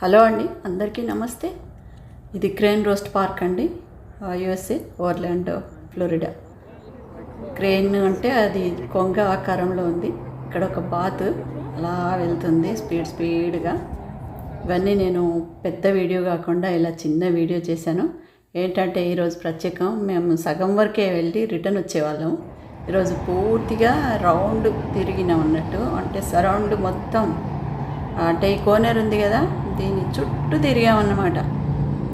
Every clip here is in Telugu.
హలో అండి, అందరికీ నమస్తే. ఇది క్రేన్ రోస్ట్ పార్క్ అండి, యుఎస్ఏ, ఓర్లాండో, ఫ్లోరిడా. క్రేన్ అంటే అది కొంగ ఆకారంలో ఉంది. ఇక్కడ ఒక బాత్ అలా వెళ్తుంది స్పీడ్గా. ఇవన్నీ నేను పెద్ద వీడియో కాకుండా ఇలా చిన్న వీడియో చేశాను. ఏంటంటే ఈరోజు ప్రత్యేకం, మేము సగం వరకే వెళ్ళి రిటర్న్ వచ్చేవాళ్ళం. ఈరోజు పూర్తిగా రౌండ్ తిరిగినాం అన్నట్టు, అంటే సరౌండ్ మొత్తం, అంటే ఈ కోనేరు ఉంది కదా, దీని చుట్టూ తిరిగామన్నమాట.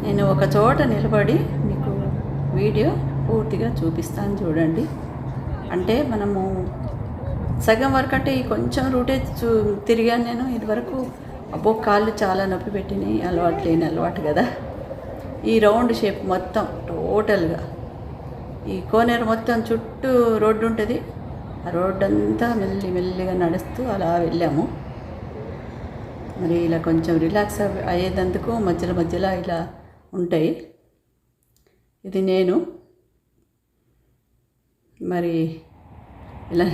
నేను ఒక చోట నిలబడి మీకు వీడియో పూర్తిగా చూపిస్తాను, చూడండి. అంటే మనము సగం వరకు, అంటే ఈ కొంచెం రూటే తిరిగాను నేను. ఇదివరకు అబ్బో కాళ్ళు చాలా నొప్పి పెట్టినాయి, లేని అలవాటు కదా. ఈ రౌండ్ షేప్ మొత్తం టోటల్గా ఈ కోనేరు మొత్తం చుట్టూ రోడ్డు ఉంటుంది. ఆ రోడ్డు అంతా మెల్లిగా నడుస్తూ అలా వెళ్ళాము. మరి ఇలా కొంచెం రిలాక్స్ అయ్యేందుకు మధ్యలో ఇలా ఉంటాయి. ఇది నేను మరి ఇలా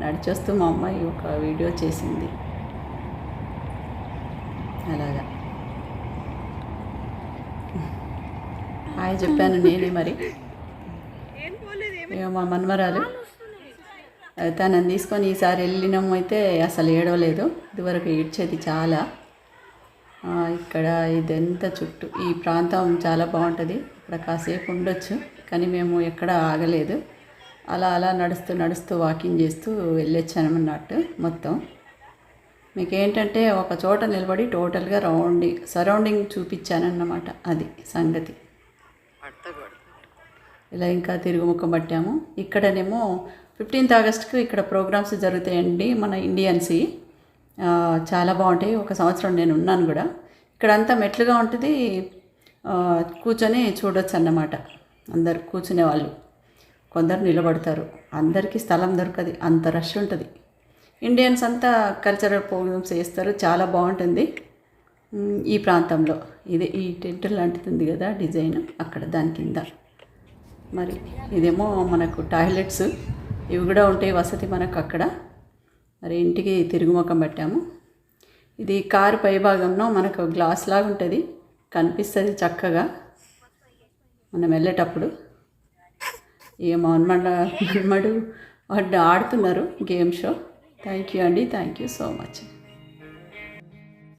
నడిచొస్తూ మా అమ్మాయి ఒక వీడియో చేసింది అలాగా. హాయ్ చెప్పాను నేనే. మరి మా మనమరాలు తనని తీసుకొని ఈసారి వెళ్ళినాము. అయితే అసలు ఏడవలేదు, ఇదివరకు ఏడ్చేది చాలా. ఇక్కడ ఇదంతా చుట్టూ ఈ ప్రాంతం చాలా బాగుంటుంది. ఇక్కడ కాసేపు ఉండొచ్చు, కానీ మేము ఎక్కడ ఆగలేదు. అలా నడుస్తూ వాకింగ్ చేస్తూ వెళ్ళొచ్చానన్నట్టు. మొత్తం మీకు ఏంటంటే ఒక చోట నిలబడి టోటల్గా సరౌండింగ్ చూపించానన్నమాట. అది సంగతి. ఇలా ఇంకా తిరుగుముఖం పట్టాము. ఇక్కడనేమో 15th ఆగస్టుకు ఇక్కడ ప్రోగ్రామ్స్ జరుగుతాయండి, మన ఇండియన్స్వి. చాలా బాగుంటాయి. ఒక సంవత్సరం నేను ఉన్నాను కూడా. ఇక్కడంతా మెట్లుగా ఉంటుంది, కూర్చొని చూడొచ్చు అన్నమాట. అందరు కూర్చునే వాళ్ళు, కొందరు నిలబడతారు. అందరికీ స్థలం దొరకదు, అంత రష్ ఉంటుంది. ఇండియన్స్ అంతా కల్చరల్ ప్రోగ్రామ్స్ చేస్తారు, చాలా బాగుంటుంది ఈ ప్రాంతంలో. ఇదే ఈ టెంట్ లాంటిది ఉంది కదా డిజైన్, అక్కడ దాని కింద. మరి ఇదేమో మనకు టాయిలెట్స్, ఇవి కూడా ఉంటాయి వసతి మనకు అక్కడ. మరి ఇంటికి తిరుగుముఖం పట్టాము. ఇది కారు పైభాగంలో మనకు గ్లాస్ లాగా ఉంటుంది, కనిపిస్తుంది చక్కగా మనం వెళ్ళేటప్పుడు. ఇక మన్మడు ఆడుతున్నారు గేమ్ షో. థ్యాంక్ యూ అండి, థ్యాంక్ యూ సో మచ్.